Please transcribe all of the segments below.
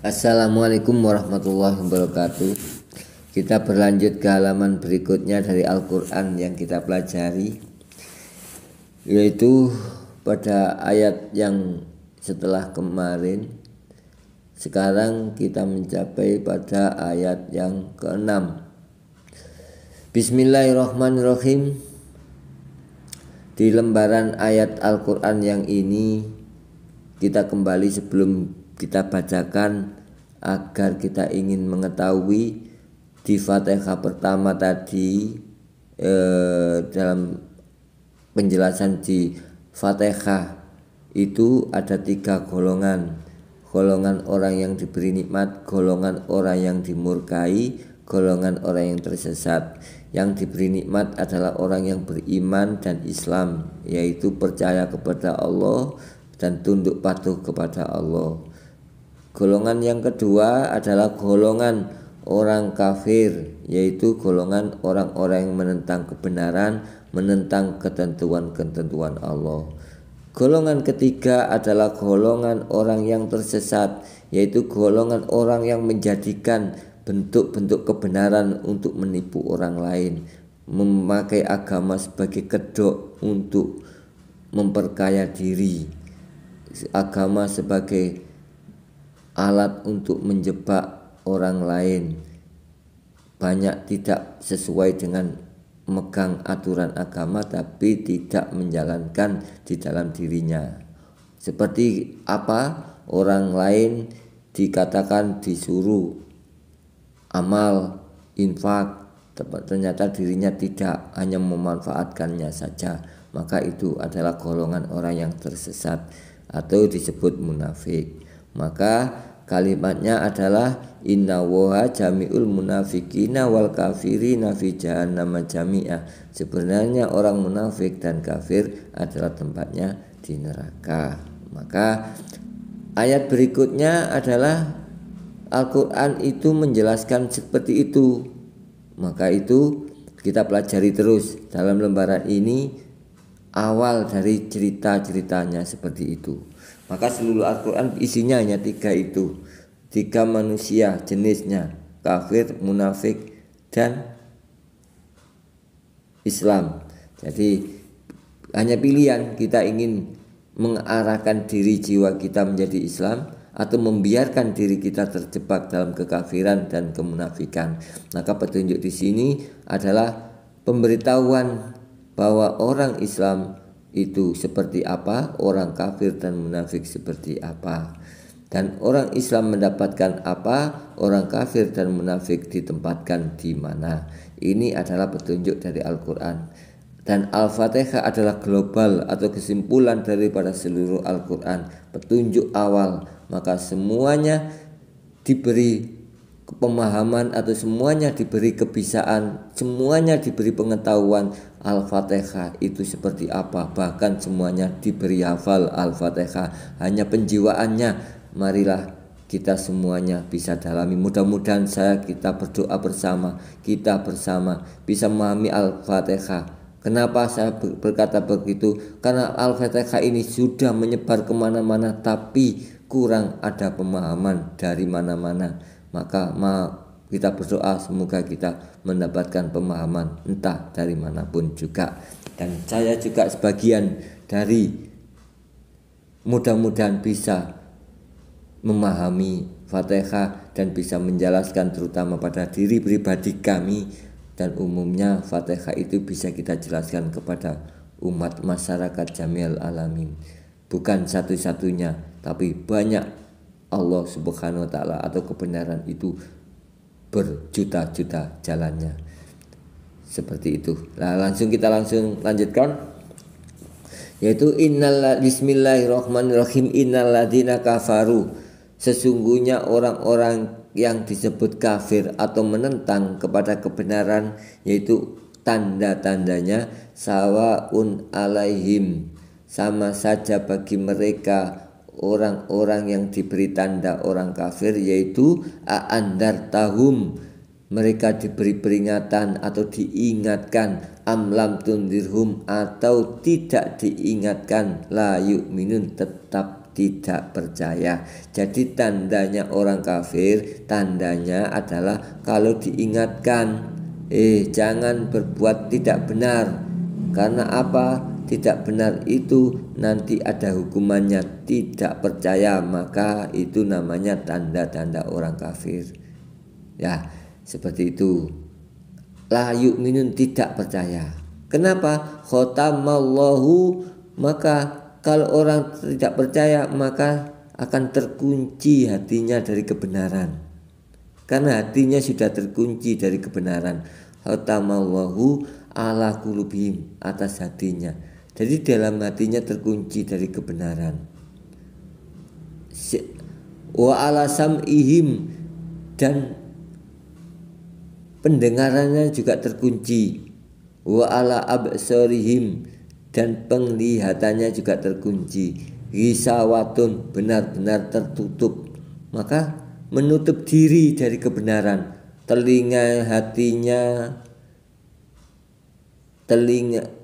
Assalamualaikum warahmatullahi wabarakatuh. Kita berlanjut ke halaman berikutnya dari Al-Quran yang kita pelajari, yaitu pada ayat yang setelah kemarin. Sekarang kita mencapai pada ayat yang ke-6. Bismillahirrahmanirrahim. Di lembaran ayat Al-Quran yang ini kita kembali sebelum kita bacakan agar kita ingin mengetahui di Fatihah pertama tadi, dalam penjelasan di Fatihah itu ada 3 golongan. Golongan orang yang diberi nikmat, golongan orang yang dimurkai, golongan orang yang tersesat. Yang diberi nikmat adalah orang yang beriman dan Islam, yaitu percaya kepada Allah dan tunduk patuh kepada Allah. Golongan yang kedua adalah golongan orang kafir, yaitu golongan orang-orang yang menentang kebenaran, menentang ketentuan-ketentuan Allah. Golongan ketiga adalah golongan orang yang tersesat, yaitu golongan orang yang menjadikan bentuk-bentuk kebenaran untuk menipu orang lain, memakai agama sebagai kedok untuk memperkaya diri, agama sebagai alat untuk menjebak orang lain, banyak tidak sesuai dengan megang aturan agama tapi tidak menjalankan di dalam dirinya. Seperti apa? Orang lain dikatakan disuruh amal, infak, ternyata dirinya tidak, hanya memanfaatkannya saja. Maka itu adalah golongan orang yang tersesat atau disebut munafik. Maka kalimatnya adalah inna woha jami'ul munafikina wal kafirina fi jahannam jami'ah. Sebenarnya orang munafik dan kafir adalah tempatnya di neraka. Maka ayat berikutnya adalah Al-Quran itu menjelaskan seperti itu. Maka itu kita pelajari terus dalam lembaran ini, awal dari cerita-ceritanya seperti itu. Maka seluruh Al-Quran isinya hanya 3 itu. 3 manusia jenisnya, kafir, munafik, dan Islam. Jadi hanya pilihan, kita ingin mengarahkan diri jiwa kita menjadi Islam atau membiarkan diri kita terjebak dalam kekafiran dan kemunafikan. Maka petunjuk di sini adalah pemberitahuan bahwa orang Islam itu seperti apa, orang kafir dan munafik seperti apa, dan orang Islam mendapatkan apa, orang kafir dan munafik ditempatkan di mana. Ini adalah petunjuk dari Al-Quran. Dan Al-Fatihah adalah global atau kesimpulan daripada seluruh Al-Quran, petunjuk awal. Maka semuanya diberi pemahaman atau semuanya diberi kebisaan, semuanya diberi pengetahuan Al-Fatihah itu seperti apa. Bahkan semuanya diberi hafal Al-Fatihah, hanya penjiwaannya marilah kita semuanya bisa dalami. Mudah-mudahan kita berdoa bersama, kita bersama bisa memahami Al-Fatihah. Kenapa saya berkata begitu? Karena Al-Fatihah ini sudah menyebar kemana-mana tapi kurang ada pemahaman dari mana-mana. Maka kita berdoa semoga kita mendapatkan pemahaman entah dari manapun juga. Dan saya juga sebagian dari mudah-mudahan bisa memahami Fatihah dan bisa menjelaskan terutama pada diri pribadi kami. Dan umumnya Fatihah itu bisa kita jelaskan kepada umat masyarakat jami'al alamin. Bukan satu-satunya, tapi banyak. Allah subhanahu wa ta'ala atau kebenaran itu berjuta-juta jalannya. Seperti itu. Nah, kita langsung lanjutkan, yaitu bismillahirrahmanirrahim, innalladzina kafaru, sesungguhnya orang-orang yang disebut kafir atau menentang kepada kebenaran, yaitu tanda-tandanya sawaun alaihim, sama saja bagi mereka orang-orang yang diberi tanda orang kafir, yaitu a'andartahum, mereka diberi peringatan atau diingatkan, amlam tundirhum, atau tidak diingatkan, la yu'minun, tetap tidak percaya. Jadi tandanya orang kafir, tandanya adalah kalau diingatkan, jangan berbuat tidak benar. Karena apa? Tidak benar itu nanti ada hukumannya. Tidak percaya, maka itu namanya tanda-tanda orang kafir. Ya, seperti itu. La yu'minun, tidak percaya. Kenapa? Khotamallahu, maka kalau orang tidak percaya maka akan terkunci hatinya dari kebenaran. Karena hatinya sudah terkunci dari kebenaran. Khotamallahu ala qulubihim, atas hatinya. Jadi dalam hatinya terkunci dari kebenaran. Wa ala sam'ihim, dan pendengarannya juga terkunci. Wa ala absarihim, dan penglihatannya juga terkunci. Gisawatun, benar-benar tertutup, maka menutup diri dari kebenaran.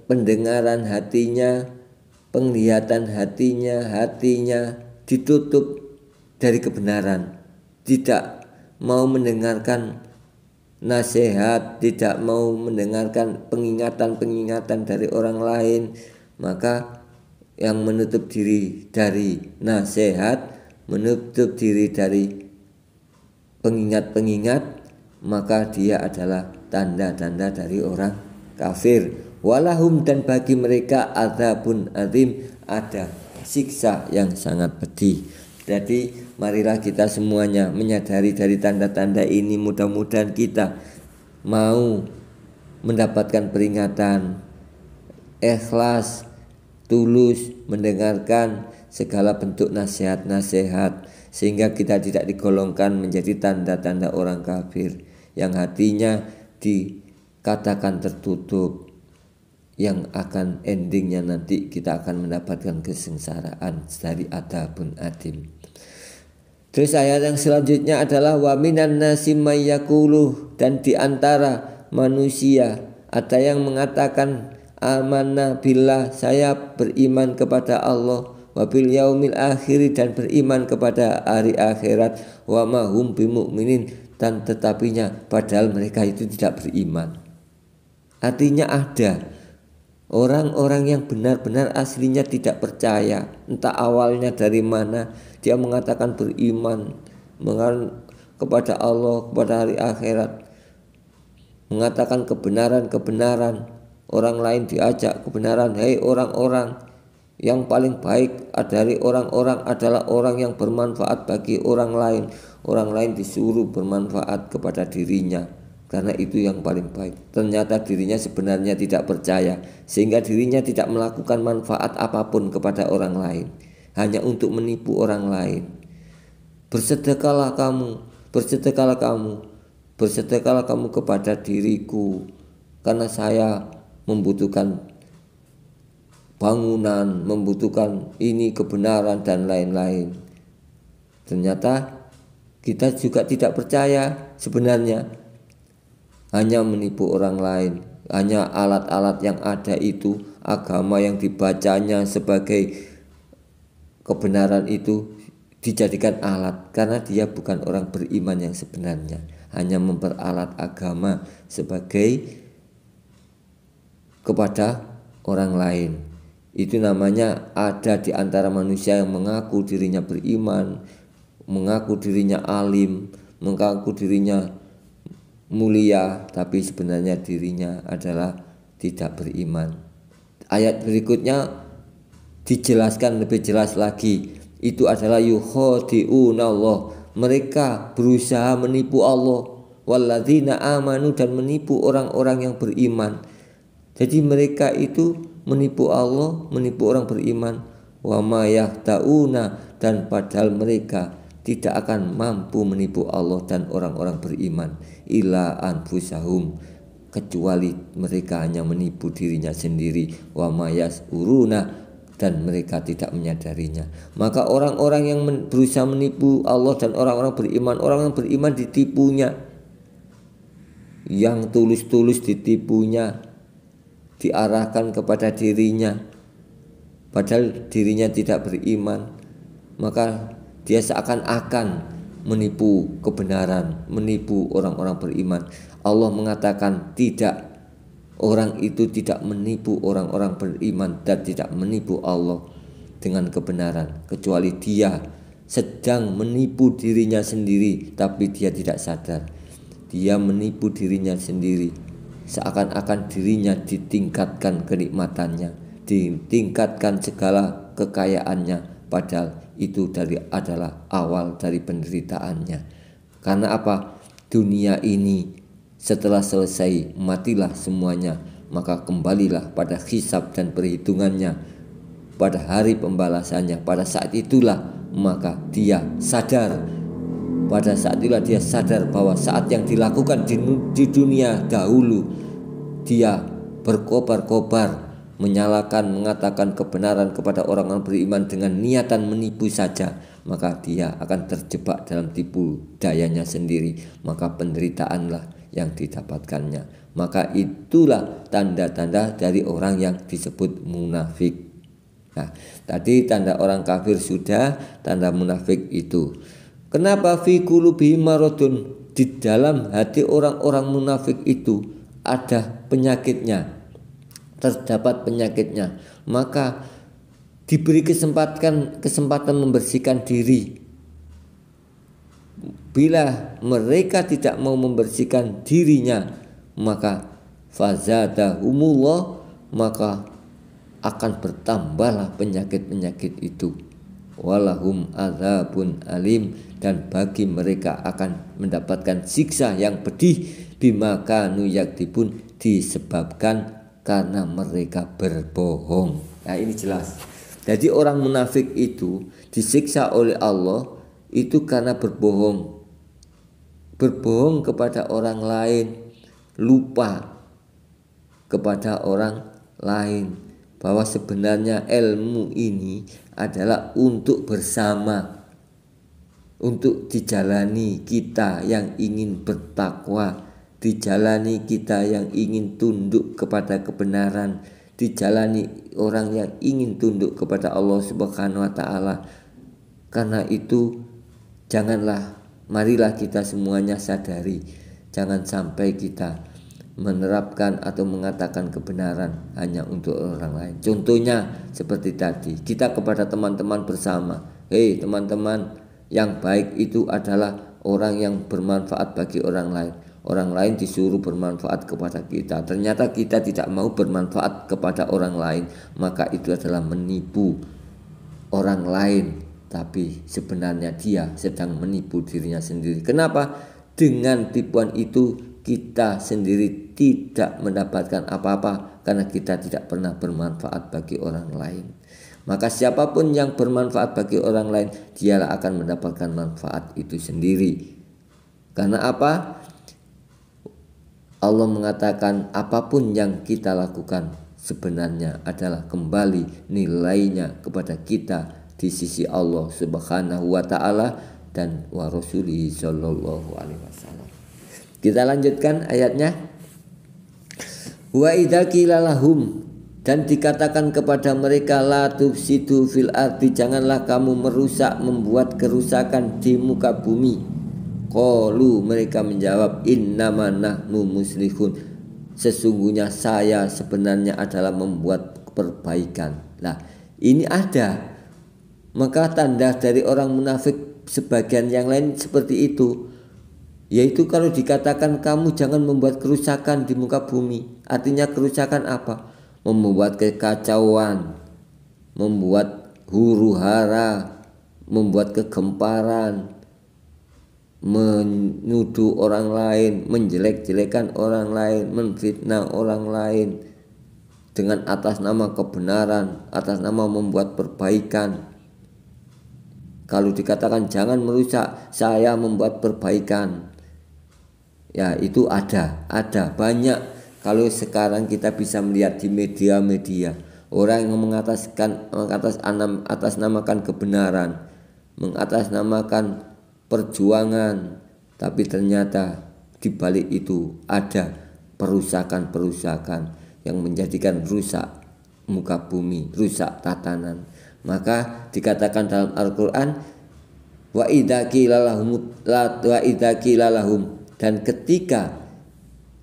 Pendengaran hatinya, penglihatan hatinya ditutup dari kebenaran. Tidak mau mendengarkan nasihat, tidak mau mendengarkan pengingatan dari orang lain. Maka yang menutup diri dari nasihat, menutup diri dari pengingat, maka dia adalah tanda-tanda dari orang kafir. Walahum, dan bagi mereka adzabun adzim, ada siksa yang sangat pedih. Jadi marilah kita semuanya menyadari dari tanda-tanda ini. Mudah-mudahan kita mau mendapatkan peringatan, ikhlas, tulus mendengarkan segala bentuk nasihat-nasihat, sehingga kita tidak digolongkan menjadi tanda-tanda orang kafir yang hatinya dikatakan tertutup, yang akan endingnya nanti kita akan mendapatkan kesengsaraan dari adzabun adzim. Terus ayat yang selanjutnya adalah wa minan nasi may yaqulu, dan di antara manusia ada yang mengatakan amanna billah, saya beriman kepada Allah, wa bil yaumil akhir, dan beriman kepada hari akhirat, wa ma hum bimu'minin, dan tetapinya padahal mereka itu tidak beriman. Artinya ada orang-orang yang benar-benar aslinya tidak percaya, entah awalnya dari mana. Dia mengatakan beriman kepada Allah, kepada hari akhirat, mengatakan kebenaran. Orang lain diajak kebenaran. Hei orang-orang, yang paling baik dari orang-orang adalah orang yang bermanfaat bagi orang lain. Orang lain disuruh bermanfaat kepada dirinya, karena itu yang paling baik. Ternyata dirinya sebenarnya tidak percaya, sehingga dirinya tidak melakukan manfaat apapun kepada orang lain, hanya untuk menipu orang lain. Bersedekahlah kamu kepada diriku, karena saya membutuhkan bangunan, membutuhkan ini, kebenaran, dan lain-lain. Ternyata kita juga tidak percaya sebenarnya, hanya menipu orang lain. Hanya alat-alat yang ada itu, agama yang dibacanya sebagai kebenaran itu dijadikan alat, karena dia bukan orang beriman yang sebenarnya, hanya memperalat agama sebagai kepada orang lain. Itu namanya ada di antara manusia yang mengaku dirinya beriman, mengaku dirinya alim, mengaku dirinya mulia, tapi sebenarnya dirinya adalah tidak beriman. Ayat berikutnya dijelaskan lebih jelas lagi. Itu adalah yukhadi'unallah, mereka berusaha menipu Allah, walladzina amanu, dan menipu orang-orang yang beriman. Jadi mereka itu menipu Allah, menipu orang beriman. Wa ma yahta'una, dan padahal mereka tidak akan mampu menipu Allah dan orang-orang beriman, illa anfusahum, kecuali mereka hanya menipu dirinya sendiri. Wa ma yas'uruna, dan mereka tidak menyadarinya. Maka orang-orang yang berusaha menipu Allah dan orang-orang yang beriman ditipunya, yang tulus-tulus ditipunya, diarahkan kepada dirinya, padahal dirinya tidak beriman. maka dia seakan-akan menipu kebenaran, menipu orang-orang beriman. Allah mengatakan tidak, orang itu tidak menipu orang-orang beriman dan tidak menipu Allah dengan kebenaran, kecuali dia sedang menipu dirinya sendiri, tapi dia tidak sadar. Dia menipu dirinya sendiri, seakan-akan dirinya ditingkatkan kenikmatannya, ditingkatkan segala kekayaannya, padahal itu adalah awal dari penderitaannya. Karena apa? Dunia ini setelah selesai matilah semuanya, maka kembalilah pada hisab dan perhitungannya, pada hari pembalasannya. Pada saat itulah maka dia sadar, pada saat itulah dia sadar bahwa saat yang dilakukan di dunia dahulu, dia berkobar-kobar menyalakan, mengatakan kebenaran kepada orang-orang beriman dengan niatan menipu saja, maka dia akan terjebak dalam tipu dayanya sendiri, maka penderitaanlah yang didapatkannya. Maka itulah tanda-tanda dari orang yang disebut munafik. Nah, tadi tanda orang kafir sudah, tanda munafik itu. Kenapa fi qulubihim maradun? Di dalam hati orang-orang munafik itu ada penyakitnya, terdapat penyakitnya. Maka diberi kesempatan membersihkan diri. Bila mereka tidak mau membersihkan dirinya, maka fazadahumullah, maka akan bertambahlah penyakit-penyakit itu. Walahum adzabun alim, dan bagi mereka akan mendapatkan siksa yang pedih, bima kanu yaktibun, disebabkan karena mereka berbohong. Nah, ini jelas. Jadi orang munafik itu disiksa oleh Allah itu karena berbohong. Berbohong kepada orang lain, lupa kepada orang lain bahwa sebenarnya ilmu ini adalah untuk bersama, untuk dijalani kita yang ingin bertakwa, dijalani kita yang ingin tunduk kepada kebenaran, dijalani orang yang ingin tunduk kepada Allah Subhanahu wa taala. Karena itu marilah kita semuanya sadari, jangan sampai kita menerapkan atau mengatakan kebenaran hanya untuk orang lain. Contohnya seperti tadi, kita kepada teman-teman bersama, hei teman-teman, yang baik itu adalah orang yang bermanfaat bagi orang lain. Orang lain disuruh bermanfaat kepada kita, ternyata kita tidak mau bermanfaat kepada orang lain, maka itu adalah menipu orang lain, tapi sebenarnya dia sedang menipu dirinya sendiri. Kenapa? Dengan tipuan itu kita sendiri tidak mendapatkan apa-apa, karena kita tidak pernah bermanfaat bagi orang lain. Maka siapapun yang bermanfaat bagi orang lain, dialah akan mendapatkan manfaat itu sendiri. Karena apa? Allah mengatakan apapun yang kita lakukan sebenarnya adalah kembali nilainya kepada kita di sisi Allah Subhanahu wa taala dan wa rasulihi sallallahu alaihi wasallam. Kita lanjutkan ayatnya. Wa idza qila lahum, dan dikatakan kepada mereka, la tufsidu fil ardi, janganlah kamu merusak, membuat kerusakan di muka bumi. Qalu, mereka menjawab, innama nahnu muslihun, sesungguhnya saya sebenarnya adalah membuat perbaikan. Nah, ini ada. Maka tanda dari orang munafik sebagian yang lain seperti itu, yaitu kalau dikatakan kamu jangan membuat kerusakan di muka bumi. Artinya kerusakan apa? Membuat kekacauan, membuat huru hara, membuat kegemparan, menuduh orang lain, menjelek-jelekan orang lain, menfitnah orang lain dengan atas nama kebenaran, atas nama membuat perbaikan. Kalau dikatakan jangan merusak, saya membuat perbaikan, ya itu ada banyak. Kalau sekarang kita bisa melihat di media-media, orang yang mengatasnamakan kebenaran, mengatasnamakan perjuangan, tapi ternyata di balik itu ada perusakan-perusakan yang menjadikan rusak muka bumi, rusak tatanan, Maka dikatakan dalam Al-Quran, wa idza qila lahum, dan ketika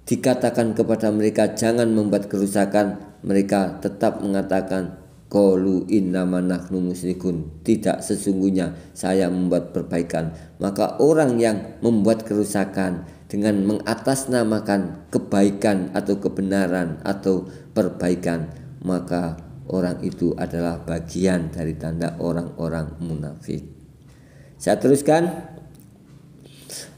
dikatakan kepada mereka jangan membuat kerusakan, mereka tetap mengatakan qalu innama nahnu musyrikun, tidak, sesungguhnya saya membuat perbaikan. Maka orang yang membuat kerusakan dengan mengatasnamakan kebaikan atau kebenaran atau perbaikan, maka orang itu adalah bagian dari tanda orang-orang munafik. Saya teruskan.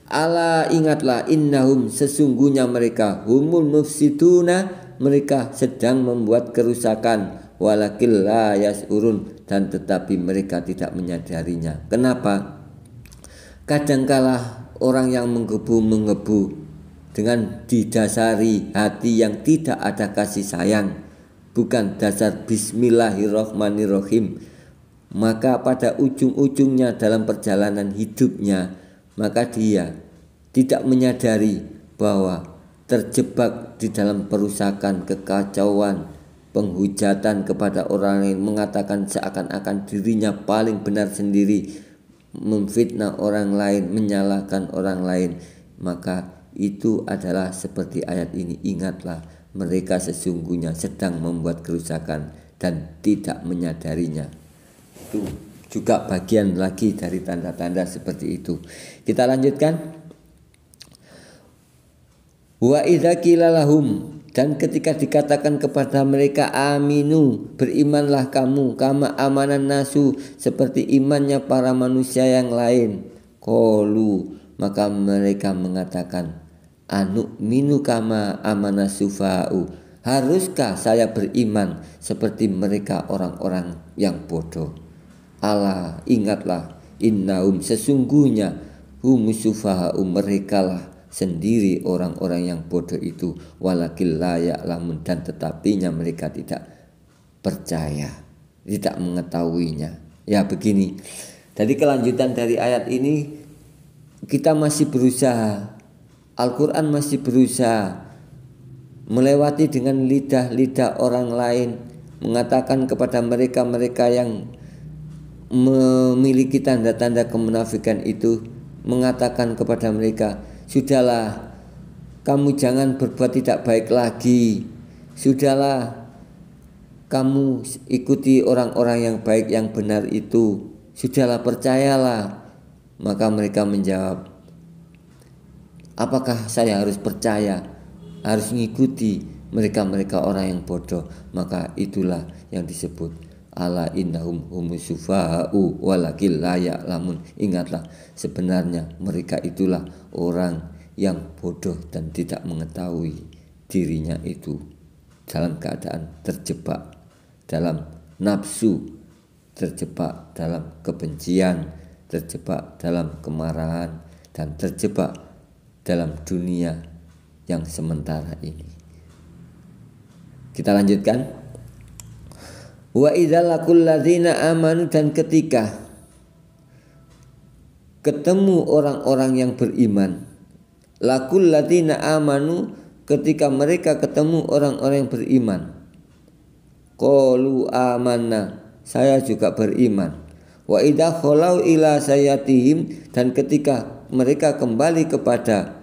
Ala, ingatlah, innahum, sesungguhnya mereka, humul mufsiduna, mereka sedang membuat kerusakan, walakil la yas'urun, dan tetapi mereka tidak menyadarinya. Kenapa? Kadangkala orang yang menggebu dengan didasari hati yang tidak ada kasih sayang, bukan dasar bismillahirrahmanirrahim, maka pada ujung-ujungnya dalam perjalanan hidupnya, maka dia tidak menyadari bahwa terjebak di dalam perusakan, kekacauan, penghujatan kepada orang lain, mengatakan seakan-akan dirinya paling benar sendiri, memfitnah orang lain, menyalahkan orang lain. Maka itu adalah seperti ayat ini. Ingatlah, mereka sesungguhnya sedang membuat kerusakan dan tidak menyadarinya. Itu juga bagian lagi dari tanda-tanda seperti itu. Kita lanjutkan. Wa idza qila lahum, dan ketika dikatakan kepada mereka aminu, berimanlah kamu, kama amanan nasu, seperti imannya para manusia yang lain. Qalu, maka mereka mengatakan anu'minu kama amana sufa'u, haruskah saya beriman seperti mereka orang-orang yang bodoh? Ala, ingatlah, innahum, sesungguhnya humus sufa'u, merekalah sendiri orang-orang yang bodoh itu, walakil la ya'lamun, dan tetapinya mereka tidak percaya, tidak mengetahuinya. Ya begini. Jadi kelanjutan dari ayat ini, kita masih berusaha, Al-Quran masih berusaha melewati dengan lidah-lidah orang lain, mengatakan kepada mereka-mereka yang memiliki tanda-tanda kemunafikan itu, mengatakan kepada mereka, sudahlah, kamu jangan berbuat tidak baik lagi, sudahlah, kamu ikuti orang-orang yang baik, yang benar itu, sudahlah, percayalah. Maka mereka menjawab, apakah saya harus percaya, harus mengikuti mereka-mereka orang yang bodoh? Maka itulah yang disebut ala innahum humus sufa'u walakil la ya'lamun. Ingatlah, sebenarnya mereka itulah orang yang bodoh dan tidak mengetahui dirinya itu dalam keadaan terjebak dalam nafsu, terjebak dalam kebencian, terjebak dalam kemarahan, dan terjebak dalam dunia yang sementara ini. Kita lanjutkan. Wa idza laqul ladzina amanu, dan ketika ketemu orang-orang yang beriman, laqul ladzina amanu, ketika mereka ketemu orang-orang yang beriman, qalu amanna, saya juga beriman. Wa idza khalau ila sayatihim, dan ketika mereka kembali kepada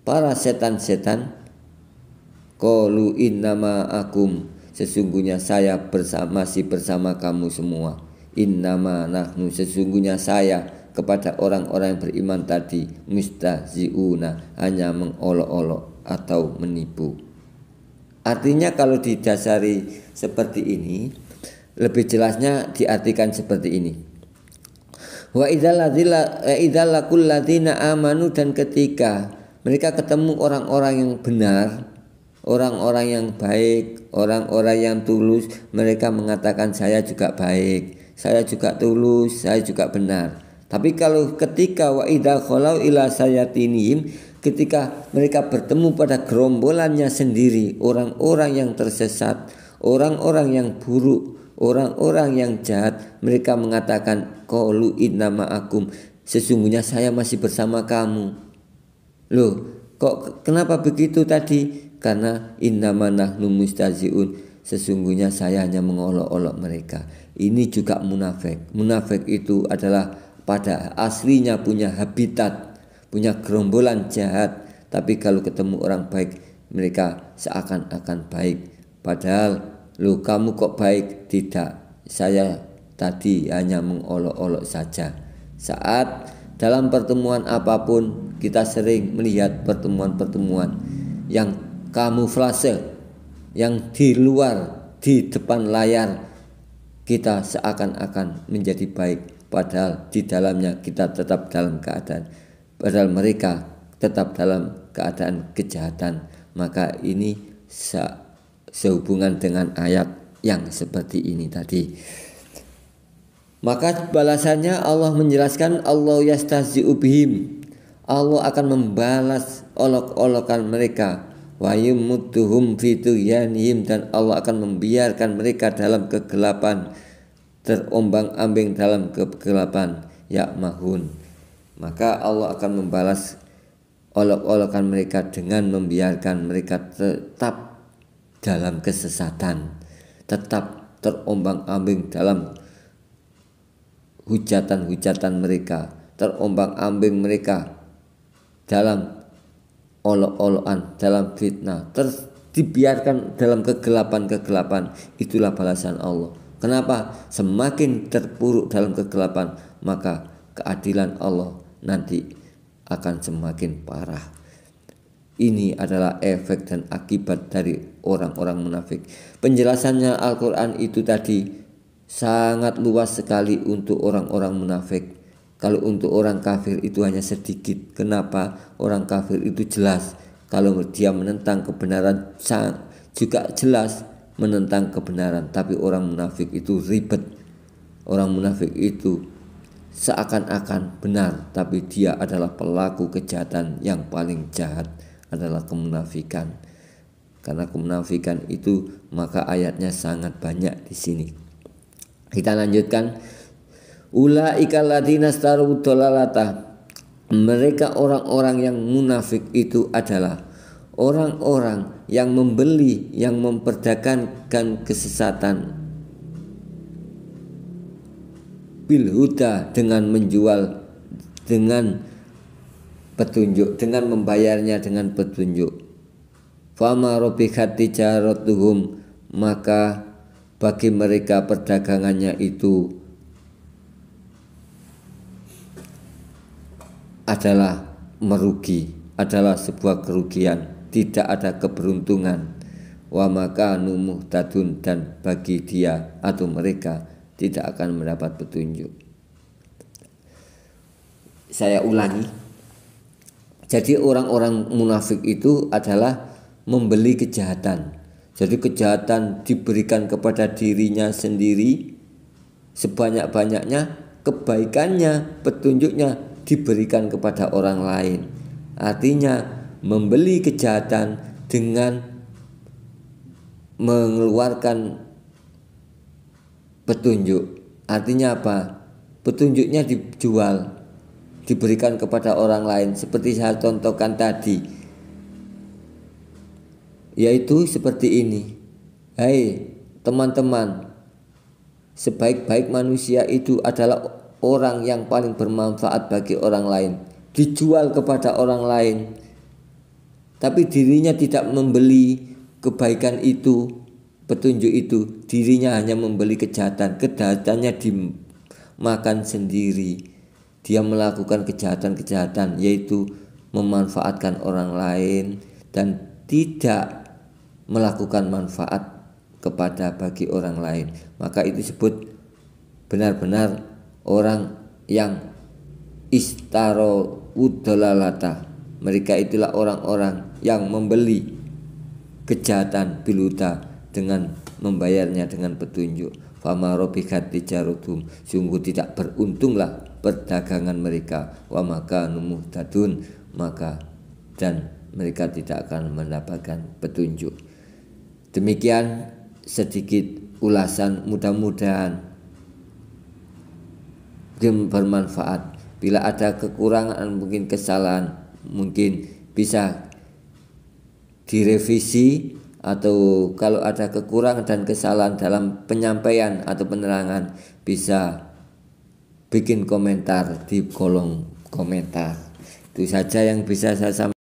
para setan-setan, qalu innama akum, sesungguhnya saya masih bersama kamu semua. Innama nahnu, sesungguhnya saya kepada orang-orang yang beriman tadi, mustahziuna, hanya mengolok-olok atau menipu. Artinya kalau didasari seperti ini, lebih jelasnya diartikan seperti ini. Wa idza laqul ladzina amanu, dan ketika mereka ketemu orang-orang yang benar, orang-orang yang baik, orang-orang yang tulus, mereka mengatakan saya juga baik, saya juga tulus, saya juga benar. Tapi kalau ketika wa idza khalau ila sayatinihim, ketika mereka bertemu pada gerombolannya sendiri, orang-orang yang tersesat, orang-orang yang buruk, orang-orang yang jahat, mereka mengatakan qalu innama akum, sesungguhnya saya masih bersama kamu. Loh, kok kenapa begitu tadi? Karena innama nahnu mustahziun, sesungguhnya saya hanya mengolok-olok mereka. Ini juga munafik. Munafik itu adalah pada aslinya punya habitat, punya gerombolan jahat, tapi kalau ketemu orang baik mereka seakan-akan baik. Padahal lu kamu kok baik? Tidak, saya tadi hanya mengolok-olok saja. Saat dalam pertemuan apapun kita sering melihat pertemuan-pertemuan yang kamuflase, yang di luar, di depan layar kita seakan-akan menjadi baik, padahal di dalamnya kita tetap dalam keadaan, padahal mereka tetap dalam keadaan kejahatan. Maka ini sehubungan dengan ayat yang seperti ini tadi. Maka balasannya Allah menjelaskan, Allah yastahzi'u bihim, Allah akan membalas olok-olokan mereka, wa yumudduhum fi tughyanihim, dan Allah akan membiarkan mereka dalam kegelapan, terombang-ambing dalam kegelapan, ya'mahun. Maka Allah akan membalas olok-olokan mereka dengan membiarkan mereka tetap dalam kesesatan, tetap terombang-ambing dalam hujatan-hujatan mereka, terombang-ambing mereka dalam olok-olokan, dalam fitnah, dibiarkan dalam kegelapan-kegelapan. Itulah balasan Allah. Kenapa? Semakin terpuruk dalam kegelapan, maka keadilan Allah nanti akan semakin parah. Ini adalah efek dan akibat dari orang-orang munafik. Penjelasannya Al-Quran itu tadi sangat luas sekali untuk orang-orang munafik. Kalau untuk orang kafir itu hanya sedikit. Kenapa? Orang kafir itu jelas, kalau dia menentang kebenaran juga jelas menentang kebenaran. Tapi orang munafik itu ribet. Orang munafik itu seakan-akan benar, tapi dia adalah pelaku kejahatan yang paling jahat, adalah kemunafikan. Karena kemunafikan itu maka ayatnya sangat banyak di sini. Kita lanjutkan. Ulaika alladziina istarau dhalalata. Mereka orang-orang yang munafik itu adalah orang-orang yang membeli, yang memperdagangkan kesesatan bil huda, dengan menjual dengan petunjuk, dengan membayarnya dengan petunjuk. Fama rabihat tijaratuhum, maka bagi mereka perdagangannya itu adalah merugi, adalah sebuah kerugian, tidak ada keberuntungan. Wa makanu muhtadun, dan bagi dia atau mereka tidak akan mendapat petunjuk. Saya ulangi. Jadi orang-orang munafik itu adalah membeli kejahatan. Jadi kejahatan diberikan kepada dirinya sendiri sebanyak-banyaknya, kebaikannya, petunjuknya diberikan kepada orang lain. Artinya membeli kejahatan dengan mengeluarkan petunjuk. Artinya apa? Petunjuknya dijual, diberikan kepada orang lain, seperti saya contohkan tadi, yaitu seperti ini. Hai teman-teman, sebaik-baik manusia itu adalah orang yang paling bermanfaat bagi orang lain, dijual kepada orang lain, tapi dirinya tidak membeli kebaikan itu, petunjuk itu. Dirinya hanya membeli kejahatan, kejahatannya dimakan sendiri. Dia melakukan kejahatan-kejahatan, yaitu memanfaatkan orang lain dan tidak melakukan manfaat kepada bagi orang lain. Maka itu disebut benar-benar orang yang istaro udhalalata. Mereka itulah orang-orang yang membeli kejahatan biluta dengan membayarnya dengan petunjuk. Fama robikat tijarutum, sungguh tidak beruntunglah perdagangan mereka. Wa makanu muhtadun, maka dan mereka tidak akan mendapatkan petunjuk. Demikian sedikit ulasan, mudah-mudahan bermanfaat. Bila ada kekurangan, mungkin kesalahan, mungkin bisa direvisi atau kalau ada kekurangan dan kesalahan dalam penyampaian atau penerangan, bisa bikin komentar di kolom komentar. Itu saja yang bisa saya sampaikan.